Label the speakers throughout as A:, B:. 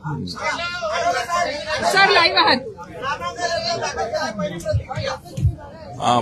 A: Sir live आहात.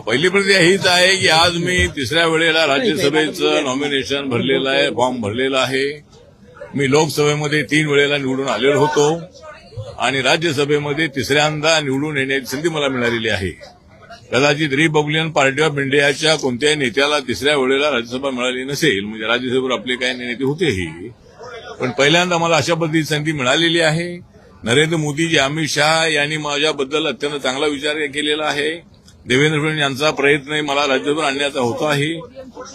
B: पहिली प्रक्रिया हीच आहे की आज मी तिसऱ्या वेळेला राज्यसभेचं नॉमिनेशन भरलेलं आहे, फॉर्म भरलेला आहे. मी लोकसभेमध्ये 3 वेळेला निवडून आलेलो होतो आणि राज्यसभेमध्ये तिसऱ्यांदा निवडून येण्याची संधी मला मिळालेली आहे. कदाचित रिपब्लिकन पार्टी ऑफ इंडियाच्या कोणत्याही नेत्याला तिसऱ्या वेळेला राज्यसभा मिळाली नसेल, म्हणजे राज्यसभेवर आपले काही नेते होतेही, पण पहिल्यांदा मला अशा पद्धतीची संधी मिळालेली आहे. नरेंद्र मोदीजी, अमित शहा यांनी माझ्याबद्दल अत्यंत चांगला विचार केलेला आहे. देवेंद्र फडणवीस यांचा प्रयत्न मला राज्यभर आणण्याचा होता आहे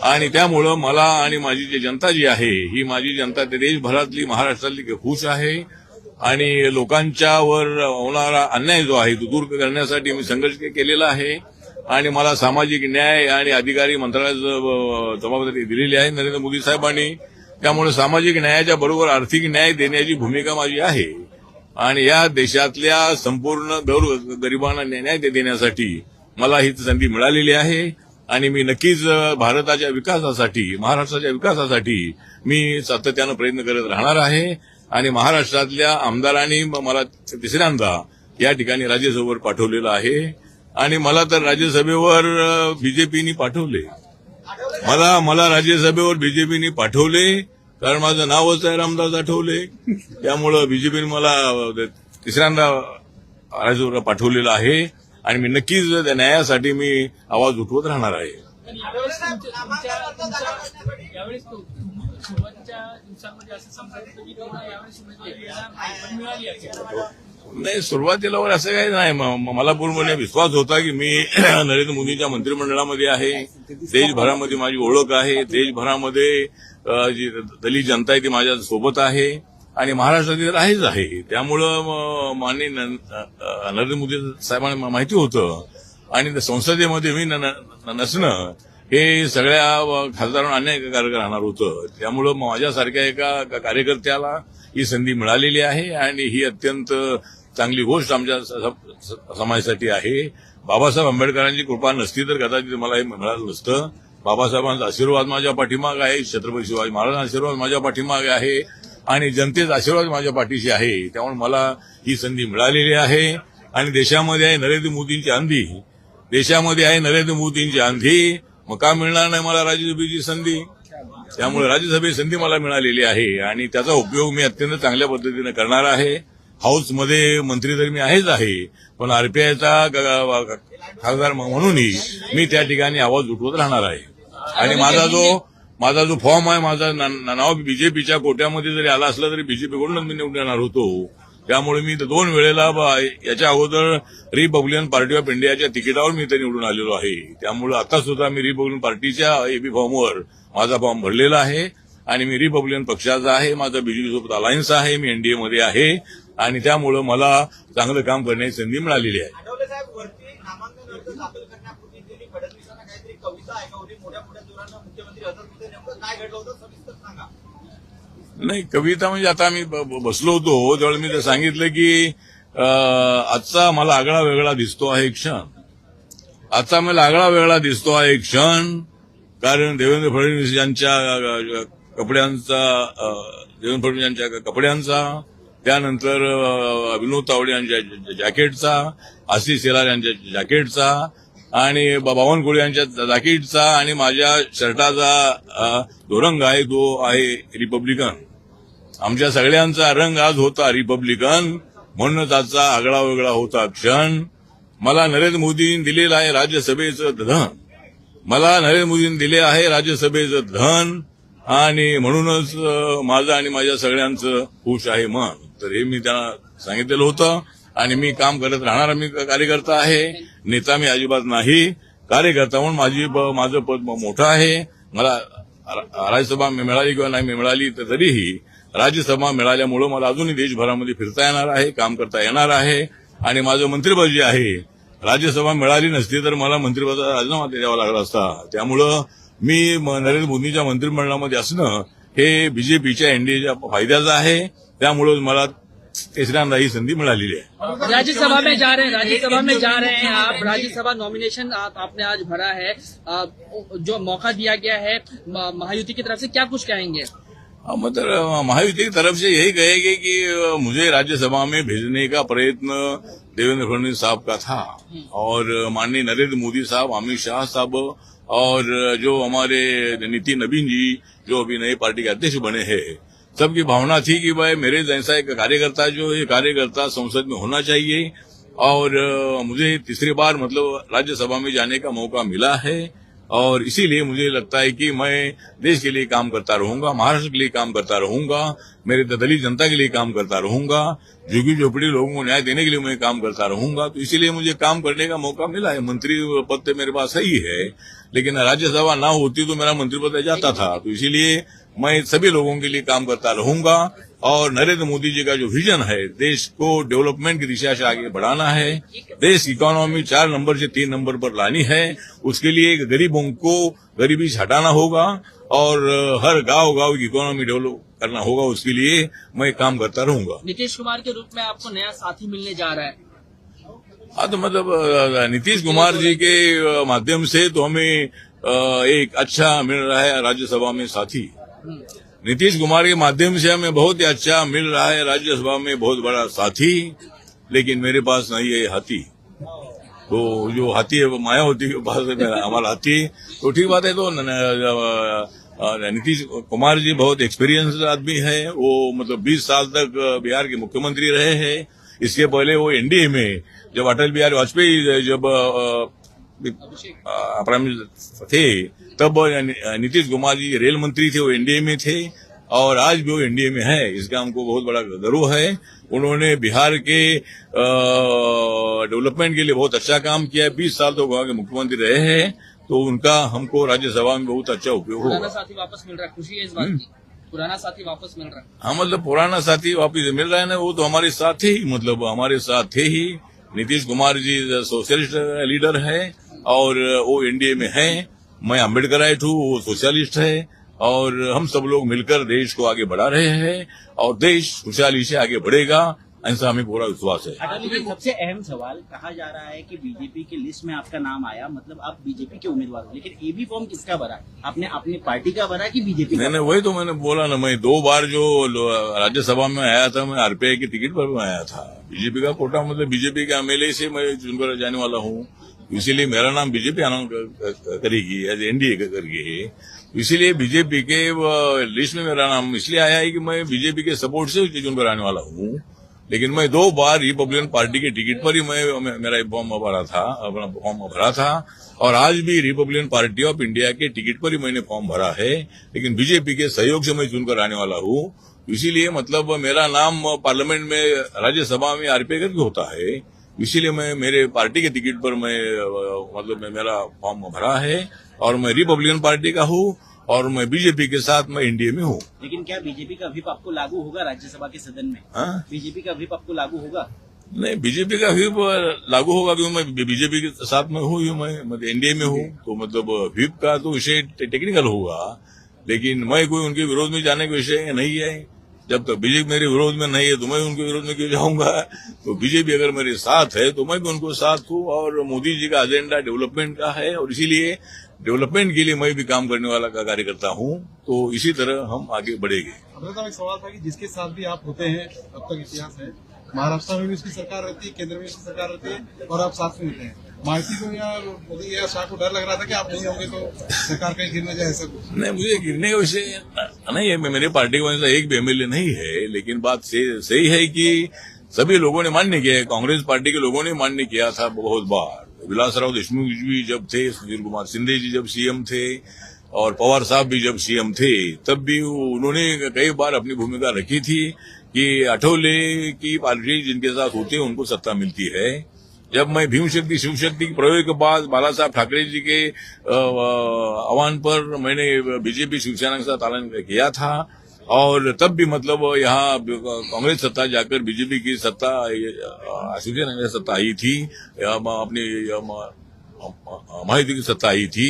B: आणि त्यामुळं मला आणि माझी जी जनता जी आहे, ही माझी जनता देशभरातली, महाराष्ट्रातली खुश आहे आणि लोकांच्यावर होणारा अन्याय जो आहे तो दूर करण्यासाठी मी संघर्ष केलेला आहे आणि मला सामाजिक न्याय आणि अधिकारी मंत्रालयाची जबाबदारी दिलेली आहे नरेंद्र मोदी साहेबांनी. त्यामुळे सामाजिक न्यायाच्या बरोबर आर्थिक न्याय देण्याची भूमिका माझी आहे आणि या देशातल्या संपूर्ण गरिबांना न्याय देण्यासाठी मला ही संधी मिळालेली आहे आणि मी नक्कीच भारताच्या विकासासाठी, महाराष्ट्राच्या विकासासाठी मी सातत्यानं प्रयत्न करत राहणार आहे आणि महाराष्ट्रातल्या आमदारांनी मला तिसऱ्यांदा या ठिकाणी राज्यसभेवर पाठवलेलं आहे आणि मला तर राज्यसभेवर बीजेपीनी पाठवले. मला राज्यसभेवर बीजेपीनी पाठवले कारण माझं नावच आहे रामदास आठवले. त्यामुळं बीजेपीने मला तिसऱ्यांदा राज्यसभेवर पाठवलेलं आहे आणि मी नक्कीच त्या न्यायासाठी मी आवाज उठवत राहणार आहे. नाही, सुरुवातीला वर असं काही नाही. मला पूर्णपणे विश्वास होता की मी नरेंद्र मोदींच्या मंत्रिमंडळामध्ये आहे. देशभरामध्ये माझी ओळख आहे. देशभरामध्ये जी दलित जनता आहे ती माझ्या सोबत आहे आणि महाराष्ट्रातील आहेच आहे. त्यामुळं माननीय नरेंद्र मोदी साहेबांना माहिती होतं आणि संसदेमध्ये मी नसणं हे सगळ्या खासदारांना अन्यायकारक राहणार होतं. त्यामुळं माझ्यासारख्या एका कार्यकर्त्याला ही संधी मिळालेली आहे आणि ही अत्यंत चांगली गोष्ट आमच्या समाजासाठी आहे. बाबासाहेब आंबेडकरांची कृपा नसती तर कदाचित मला हे मिळालं नसतं. बाबासाहेबांचा आशीर्वाद माझ्या पाठीमागे आहे, छत्रपती शिवाजी महाराजांचा आशीर्वाद माझ्या पाठीमागे आहे आणि जनतेचा आशीर्वाद माझ्या पाठीशी आहे. त्यामुळे मला ही संधी मिळालेली आहे आणि देशामध्ये आहे नरेंद्र मोदींची आंधी, देशामध्ये आहे नरेंद्र मोदींची आंधी. मग का मिळणार नाही मला राज्यसभेची संधी? त्यामुळे राज्यसभेची संधी मला मिळालेली आहे आणि त्याचा उपयोग मी अत्यंत चांगल्या पद्धतीने करणार आहे. हाऊसमध्ये मंत्री तर मी आहेच आहे, पण आरपीआयचा खासदार म्हणूनही मी त्या ठिकाणी आवाज उठवत राहणार आहे आणि माझा जो फॉर्म आहे, माझं नाव बीजेपीच्या कोट्यामध्ये जरी आला असला तरी बीजेपीकडूनच मी निवडून येणार होतो. त्यामुळे मी 2 वेळेला याच्या अगोदर रिपब्लिकन पार्टी ऑफ इंडियाच्या तिकिटावर मी इथे निवडून आलेलो आहे. त्यामुळे आता सुद्धा मी रिपब्लिकन पार्टीच्या एबी फॉर्मवर माझा फॉर्म भरलेला आहे आणि मी रिपब्लिकन पक्षाचा आहे. माझा बीजेपीसोबत अलायन्स आहे, मी एनडीएमध्ये आहे आणि त्यामुळे मला चांगलं काम करण्याची संधी मिळालेली आहे. नाही, कविता म्हणजे आता आम्ही बसलो होतो त्यावेळी मी सांगितलं की आजचा मला आगळा वेगळा दिसतो आहे क्षण. आजचा मला आगळा वेगळा दिसतो आहे क्षण कारण देवेंद्र फडणवीस यांच्या कपड्यांचा, त्यानंतर विनोद तावडे यांच्या जॅकेटचा, आशिष शेलार यांच्या जॅकेटचा आणि बावनकुळे यांच्या जॅकेटचा आणि माझ्या शर्टाचा जो रंग आहे तो आहे रिपब्लिकन. आमच्या सगळ्यांचा रंग आज होता रिपब्लिकन, म्हणूनच आजचा आगळा वेगळा होता क्षण. मला नरेंद्र मोदींनी दिलेलं आहे राज्यसभेचं धन, मला नरेंद्र मोदींनी दिले आहे राज्यसभेचं धन आणि म्हणूनच माझं आणि माझ्या सगळ्यांचं खुश आहे मन. तर हे मी त्यांना सांगितलेलं होतं आणि मी काम करत राहणारा मी कार्यकर्ता आहे. नेता मी अजिबात नाही, कार्यकर्ता म्हणून माझं पद मोठं आहे. मला राज्यसभा मिळाली किंवा नाही मिळाली तरीही राज्यसभा मिळाल्यामुळं मला अजूनही देशभरामध्ये फिरता येणार आहे, काम करता येणार आहे आणि माझं मंत्रिपद जे आहे, राज्यसभा मिळाली नसती तर मला मंत्रिपदाचा राजीनामा द्यावा लागला असता. त्यामुळं मी नरेंद्र मोदींच्या मंत्रिमंडळामध्ये असणं हे बीजेपीच्या एनडीएच्या फायद्याचं आहे. त्यामुळे मला तिसऱ्यांदा ही संधी मिळालेली आहे.
A: राज्यसभा में जा रहे हैं आप, राज्यसभा नॉमिनेशन आपने आज भरा है, जो मौका दिया गया है महायुति की तरफ से, क्या कुछ कहेंगे?
B: मतलब महायुति की तरफ से यही कहेंगे कि मुझे राज्यसभा में भेजने का प्रयत्न देवेंद्र फडणवीस साहब का था और माननीय नरेंद्र मोदी साहब, अमित शाह साहब और जो हमारे नितिन नवीन जी जो अभी नई पार्टी के अध्यक्ष बने हैं, सबकी भावना थी कि भाई मेरे जैसा एक कार्यकर्ता जो है कार्यकर्ता संसद में होना चाहिए और मुझे तीसरी बार मतलब राज्यसभा में जाने का मौका मिला है और इसीलिए मुझे लगता है कि मैं देश के लिए काम करता रहूंगा, महाराष्ट्र के लिए काम करता रहूंगा, मेरे दलित जनता के लिए काम करता रहूंगा, झुग्गी झोपड़ी लोगों को न्याय देने के लिए मैं काम करता रहूंगा। तो इसीलिए मुझे काम करने का मौका मिला है। मंत्री पद तो मेरे पास सही है, लेकिन राज्यसभा ना होती तो मेरा मंत्री पद जाता था। तो इसीलिए मैं सभी लोगों के लिए काम करता रहूंगा और नरेंद्र मोदी जी का जो विजन है, देश को डेवलपमेंट की दिशा से आगे बढ़ाना है, देश की इकोनॉमी 4 नंबर से 3 नंबर पर लानी है, उसके लिए गरीबों को गरीबी से हटाना होगा और हर गांव की इकोनॉमी डेवलप करना होगा। उसके लिए मैं काम करता रहूंगा।
A: नीतीश कुमार के रूप में आपको नया साथी मिलने जा रहा है।
B: हाँ, तो मतलब नीतीश कुमार जी के माध्यम से तो हमें एक अच्छा मिल रहा है राज्यसभा में साथी। नीतीश कुमार के माध्यम से हमें बहुत ही अच्छा मिल रहा है राज्यसभा में बहुत बड़ा साथी, लेकिन मेरे पास नहीं है हाथी। तो जो हाथी है वो मायावती के पास है, मेरा हमारा हाथी। तो ठीक बात है। तो नीतीश कुमार जी बहुत एक्सपीरियंस आदमी है। वो मतलब 20 साल तक बिहार के मुख्यमंत्री रहे हैं। इसके पहले वो एनडीए में जब अटल बिहारी वाजपेयी जब प्राइम मिनिस्टर थे तब नीतीश कुमार जी रेल मंत्री थे, वो एनडीए में थे और आज भी वो एनडीए में है। इसका हमको बहुत बड़ा गर्व है। उन्होंने बिहार के डेवलपमेंट के लिए बहुत अच्छा काम किया है। 20 साल तो वहां के मुख्यमंत्री रहे हैं, तो उनका हमको राज्यसभा में बहुत अच्छा उपयोग होगा।
A: पुराना साथी वापस मिल रहा है, खुशी है इस बात की? पुराना साथी वापस मिल रहा है?
B: हाँ, मतलब पुराना साथी वापस मिल रहा है ना, वो तो हमारे साथ थे ही, मतलब हमारे साथ थे ही। नीतीश कुमार जी सोशलिस्ट लीडर है और वो एनडीए में है। मैं अम्बेडकराइट हूँ, वो सोशलिस्ट है और हम सब लोग मिलकर देश को आगे बढ़ा रहे हैं और देश खुशहाली से आगे बढ़ेगा, ऐसा हमें पूरा विश्वास है।
C: अटल जी, सबसे अहम सवाल, कहा जा रहा है कि बीजेपी की लिस्ट में आपका नाम आया, मतलब आप बीजेपी के उम्मीदवार हो, लेकिन एबी फॉर्म किसका भरा? आपने अपनी पार्टी का भरा कि बीजेपी का?
B: मैंने वही तो मैंने बोला ना, मैं 2 बार जो राज्यसभा में आया था, मैं आरपीआई की टिकट पर आया था। बीजेपी का कोटा मतलब बीजेपी के एमएलए से मैं चुनकर जाने वाला हूँ, इसीलिए मेरा नाम बीजेपी अनाउंस करेगी एज एनडीए करके। इसीलिए बीजेपी के लिस्ट में मेरा नाम इसलिए आया है कि मैं बीजेपी के सपोर्ट से चुनकर आने वाला हूँ। लेकिन मैं 2 बार रिपब्लिकन पार्टी के टिकट पर ही मेरा फॉर्म भरा था और आज भी Republican party of India K ticket per he Maine form भरा है, लेकिन बीजेपी के सहयोग से मैं चुनकर आने वाला हूँ। इसीलिए मतलब मेरा नाम पार्लियामेंट में राज्यसभा में आरपीआई करके होता है, इसीलिए मैं मेरे पार्टी के टिकट पर मैं मेरा फॉर्म भरा है और मैं रिपब्लिकन पार्टी का हूँ और मैं बीजेपी के साथ मैं एनडीए में हूँ।
C: लेकिन क्या बीजेपी का व्हिप आपको लागू होगा राज्यसभा के सदन में?
B: हाँ?
C: बीजेपी का व्हिप आपको लागू होगा?
B: नहीं, बीजेपी का व्हिप लागू होगा क्योंकि मैं बीजेपी के साथ में हूँ, मैं एनडीए में हूँ। तो मतलब व्हिप का तो विषय टेक्निकल होगा, लेकिन मैं कोई उनके विरोध में जाने का विषय नहीं है। जब तक बीजेपी मेरे विरोध में नहीं है तो मैं उनके विरोध में क्यों जाऊंगा? तो बीजेपी अगर मेरे साथ है तो मैं भी उनको साथ हूँ और मोदी जी का एजेंडा डेवलपमेंट का है और इसीलिए डेवलपमेंट के लिए मैं भी काम करने वाला का कार्यकर्ता हूँ। तो इसी तरह हम आगे बढ़ेंगे।
D: एक सवाल था कि जिसके साथ भी आप होते हैं, अब तक इतिहास है, महाराष्ट्र में भी उसकी सरकार रहती है, केंद्र में उसकी सरकार रहती है और आप साथ में होते हैं। माइती को या मोदी या शाह को डर लग रहा था कि आप नहीं होंगे तो सरकार कहीं गिर न जाए, ऐसा कुछ?
B: नहीं, मुझे गिरने का विषय नहीं है। मेरे पार्टी का वैसा एक भी एमएलए नहीं है, लेकिन बात सही है कि सभी लोगों ने मान्य किया है। कांग्रेस पार्टी के लोगों ने मान्य किया था बहुत बार। विलासराव देशमुख जी जब थे, सुशील कुमार शिंदे जी जब सीएम थे और पवार साहब भी जब सीएम थे, तब भी उन्होंने कई बार अपनी भूमिका रखी थी कि आठवले की पार्टी जिनके साथ होती है उनको सत्ता मिलती है। जब मैं भीम शक्ति शिव शक्ति के प्रयोग के बाद बाला साहब ठाकरे जी के आह्वान पर मैंने बीजेपी शिवसेना के साथ ऐलान किया था और तब भी मतलब यहाँ कांग्रेस सत्ता जाकर बीजेपी की सत्ता शिवसेना की सत्ता आई थी, अपनी महायुति की सत्ता आई थी।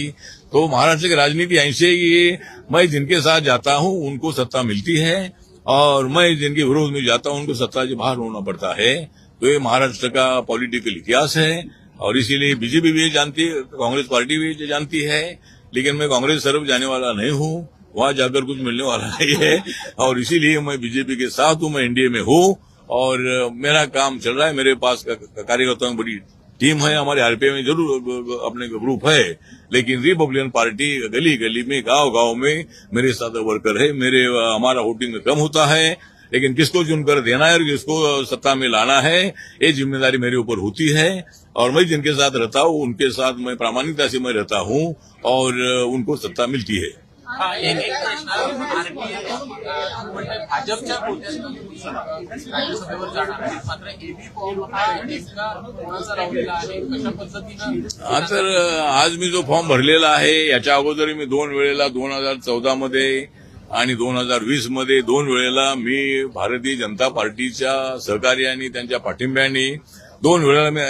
B: तो महाराष्ट्र की राजनीति ऐसे ही, मैं जिनके साथ जाता हूँ उनको सत्ता मिलती है और मैं जिनके विरोध में जाता हूँ उनको सत्ता से बाहर होना पड़ता है। तो ये महाराष्ट्र का पॉलिटिकल इतिहास है और इसीलिए बीजेपी भी जानती है, कांग्रेस पार्टी भी जानती है, लेकिन मैं कांग्रेस तरफ जाने वाला नहीं हूँ। वहां जाकर कुछ मिलने वाला नहीं है, और इसीलिए मैं बीजेपी के साथ हूं, मैं एनडीए में हूं और मेरा काम चल रहा है। मेरे पास कार्यकर्ताओं की बड़ी टीम है, हमारे आरपीआई में जरूर अपने ग्रुप है, लेकिन रिपब्लिकन पार्टी गली गली में, गांव गांव में मेरे साथ वर्कर है। हमारा वोटिंग में कम होता है, लेकिन किसको चुनकर देना है और किसको सत्ता में लाना है, ये जिम्मेदारी मेरे ऊपर होती है। और मैं जिनके साथ रहता हूं उनके साथ मैं प्रामाणिकता से मैं रहता हूं और उनको सत्ता मिलती है।
E: एक प्रश्न म्हणजे भाजपच्या राज्यसभेवर जाणार आहेत, मात्र एबी फॉर्म हा नेमका कोणाचा लावलेला आहे, कशा पद्धतीनं?
B: तर आज मी जो फॉर्म भरलेला आहे, याच्या अगोदर मी 2 वेळेला 2014 मध्ये आणि 2020 मध्ये 2 वेळेला मी भारतीय जनता पार्टीच्या सहकार्याने, त्यांच्या पाठिंब्याने 2 वेळेला मी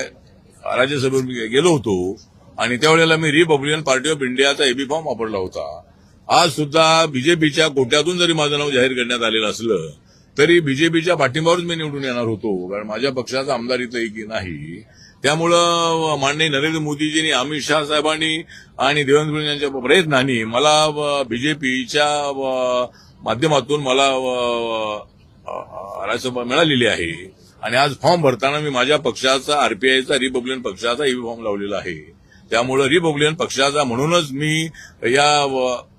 B: राज्यसभेवर गेलो होतो आणि त्यावेळेला मी रिपब्लिकन पार्टी ऑफ इंडियाचा एबी फॉर्म वापरला होता। आज सुद्धा बीजेपीच्या कोट्यातून जरी माझं नाव जाहीर करण्यात आलेलं असलं तरी बीजेपीच्या पाठिंब्यावरच मी निवडून येणार होतो, कारण माझ्या पक्षाचा आमदार इथं एक नाही। त्यामुळं माननीय नरेंद्र मोदीजींनी, अमित शहा साहेबांनी आणि देवेंद्र फडणवीस यांच्या प्रयत्नांनी मला बीजेपीच्या माध्यमातून मला राज्यसभा मिळालेली आहे आणि आज फॉर्म भरताना मी माझ्या पक्षाचा, आरपीआयचा, रिपब्लिकन पक्षाचा एबी फॉर्म लावलेला आहे। त्यामुळे रिपब्लिकन पक्षाचा म्हणूनच मी या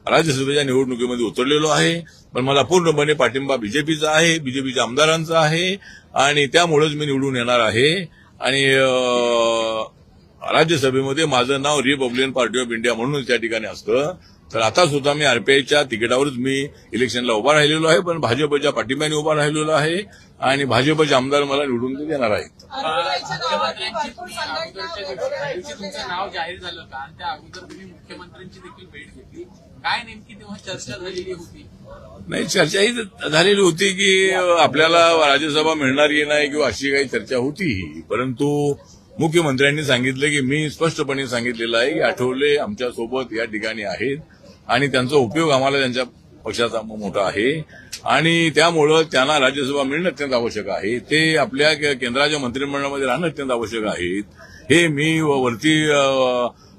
B: राज्यसभेच्या निवडणुकीमध्ये उतरलेलो आहे, पण मला पूर्णपणे पाठिंबा बीजेपीचा आहे, बीजेपीच्या आमदारांचा आहे आणि त्यामुळेच मी निवडून येणार आहे। आणि राज्यसभेमध्ये माझं नाव रिपब्लिकन पार्टी ऑफ इंडिया म्हणूनच त्या ठिकाणी असतं। तर आता सुद्धा मी आरपीआयच्या तिकिटावरच मी इलेक्शनला उभा राहिलेलो आहे, पण भाजपच्या पाठिंब्याने उभा राहिलेलो आहे आणि भाजपचे आमदार मला निवडून देणार आहेत।
E: मुख्यमंत्र्यांची तुम्ही अगोदरच्या दिवशी तुमचं नाव जाहीर झालं का, आणि त्या अगोदर तुम्ही मुख्यमंत्र्यांची देखील भेट घेतली, काय नेमकी तेव्हा चर्चा झालेली होती?
B: नाही, चर्चा ही झालेली होती की आपल्याला राज्यसभा मिळणार की नाही किंवा अशी काही चर्चा होती, परंतु मुख्यमंत्र्यांनी सांगितलं की मी स्पष्टपणे सांगितलेलं आहे की आठवले आमच्या सोबत या ठिकाणी आहेत आणि त्यांचा उपयोग आम्हाला त्यांच्या पक्षाचा मोठा आहे आणि त्यामुळं त्यांना राज्यसभा मिळणं अत्यंत आवश्यक आहे। ते आपल्या केंद्राच्या मंत्रिमंडळामध्ये राहणं अत्यंत आवश्यक आहे। हे मी वरती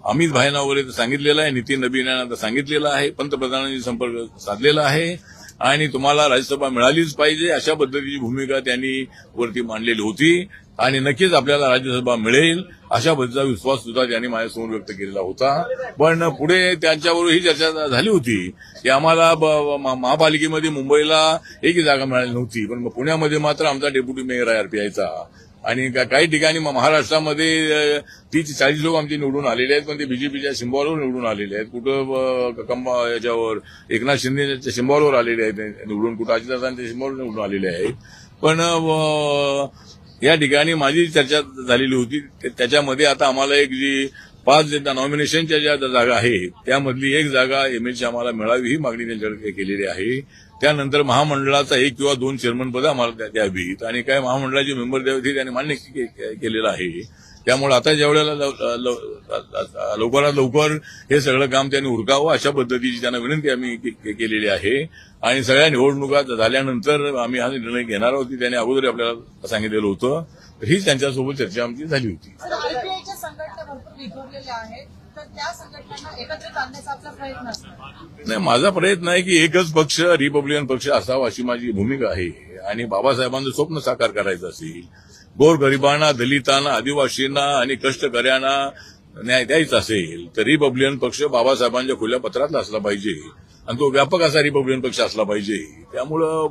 B: अमित भाईंना वगैरे सांगितलेलं आहे, नितीन नबीन यांना सांगितलेलं आहे, पंतप्रधानांनी संपर्क साधलेला आहे आणि तुम्हाला राज्यसभा मिळालीच पाहिजे अशा पद्धतीची भूमिका त्यांनी वरती मांडलेली होती आणि नक्कीच आपल्याला राज्यसभा मिळेल अशा पद्धतीचा विश्वास सुद्धा त्यांनी माझ्यासमोर व्यक्त केलेला होता। पण पुढे त्यांच्याबरोबर ही चर्चा झाली होती की आम्हाला महापालिकेमध्ये मुंबईला एकही जागा मिळाली नव्हती, पण पुण्यामध्ये मात्र आमचा डेप्युटी मेयर आहे आरपीआयचा आणि काही ठिकाणी महाराष्ट्रामध्ये 30-40 लोक आमचे निवडून आलेले आहेत, पण ते बीजेपीच्या सिंबॉलवर निवडून आलेले आहेत। कुठं याच्यावर एकनाथ शिंदेच्या सिंबॉलवर आलेले आहेत निवडून, कुठं अजितदादांच्या सिंबॉलवर निवडून आलेले आहेत। पण या ठिकाणी माझी चर्चा झालेली होती, त्याच्यामध्ये आता आम्हाला एक जी 5 नॉमिनेशनच्या ज्या जागा आहेत त्यामधली एक जागा एमएलची आम्हाला मिळावी ही मागणी त्यांच्याकडे केलेली आहे। त्यानंतर महामंडळाचा 1 किंवा 2 चेअरमन पद आम्हाला द्यावीत आणि काय महामंडळाचे मेंबर द्यावेत त्यांनी मान्य केलेलं आहे। त्यामुळे आता ज्यावेळेला लवकरात लवकर हे सगळं काम त्यांनी उरकावं अशा पद्धतीची त्यांना विनंती आम्ही केलेली आहे आणि सगळ्या निवडणुका झाल्यानंतर आम्ही हा निर्णय घेणार आहोत, त्यांनी अगोदर आपल्याला सांगितलेलं होतं। ही त्यांच्यासोबत चर्चा आमची झाली होती।
F: आरपीआयच्या संघटना भरपूर विखुरलेल्या आहेत, तर त्या संघटनांना एकत्रित आणण्याचा आपला प्रयत्न असतो?
B: नाही, माझा प्रयत्न आहे की एकच पक्ष, रिपब्लिकन पक्ष असावा अशी माझी भूमिका आहे आणि बाबासाहेबांचं स्वप्न साकार करायचं असेल, गोरगरिबांना, दलितांना, आदिवासींना आणि कष्टकऱ्यांना न्याय द्यायचा असेल तर रिपब्लिकन पक्ष बाबासाहेबांच्या खुल्या पत्रातला असला पाहिजे आणि तो व्यापक असा रिपब्लिकन पक्ष असला पाहिजे। त्यामुळं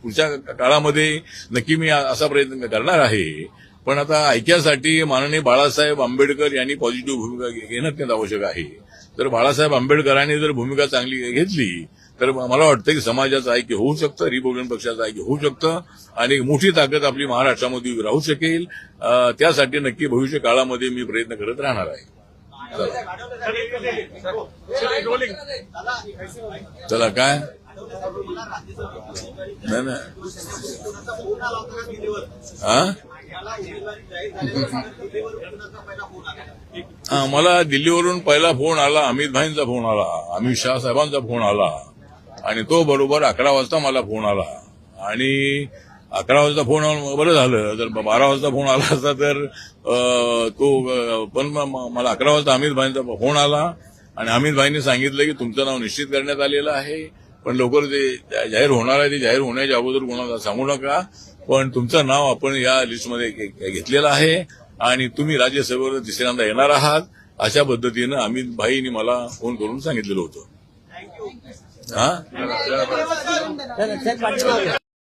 B: पुढच्या काळामध्ये नक्की मी असा प्रयत्न करणार आहे, पण आता ऐक्यासाठी माननीय बाळासाहेब आंबेडकर यांनी पॉझिटिव्ह भूमिका घेणं अत्यंत आवश्यक आहे। तर बाळासाहेब आंबेडकरांनी जर भूमिका चांगली घेतली तर मला वाटतं की समाजाचं ऐक्य होऊ शकतं, रिपब्लिकन पक्षाचं ऐक्य होऊ शकतं आणि मोठी ताकद आपली महाराष्ट्रामध्ये राहू शकेल। त्यासाठी नक्की भविष्य काळामध्ये मी प्रयत्न करत राहणार आहे। चला काय नाही मला दिल्लीवरून पहिला फोन आला, अमित भाईंचा फोन आला, अमित शहा साहेबांचा फोन आला आणि तो बरोबर 11 वाजता मला फोन आला आणि 11 वाजता फोन बरं झालं, जर 12 वाजता फोन आला असता तर तो पण मला 11 वाजता अमित भाईंचा फोन आला आणि अमित भाईंनी सांगितलं की तुमचं नाव निश्चित करण्यात आलेलं आहे, पण लवकर ते जाहीर होणार आहे. ते जाहीर होण्याच्या अगोदर कोणाला सांगू नका, पण तुमचं नाव आपण या लिस्टमध्ये घेतलेलं आहे आणि तुम्ही राज्यसभेवर तिसऱ्यांदा येणार आहात, अशा पद्धतीनं अमित भाईंनी मला फोन करून सांगितलेलं होतं. हा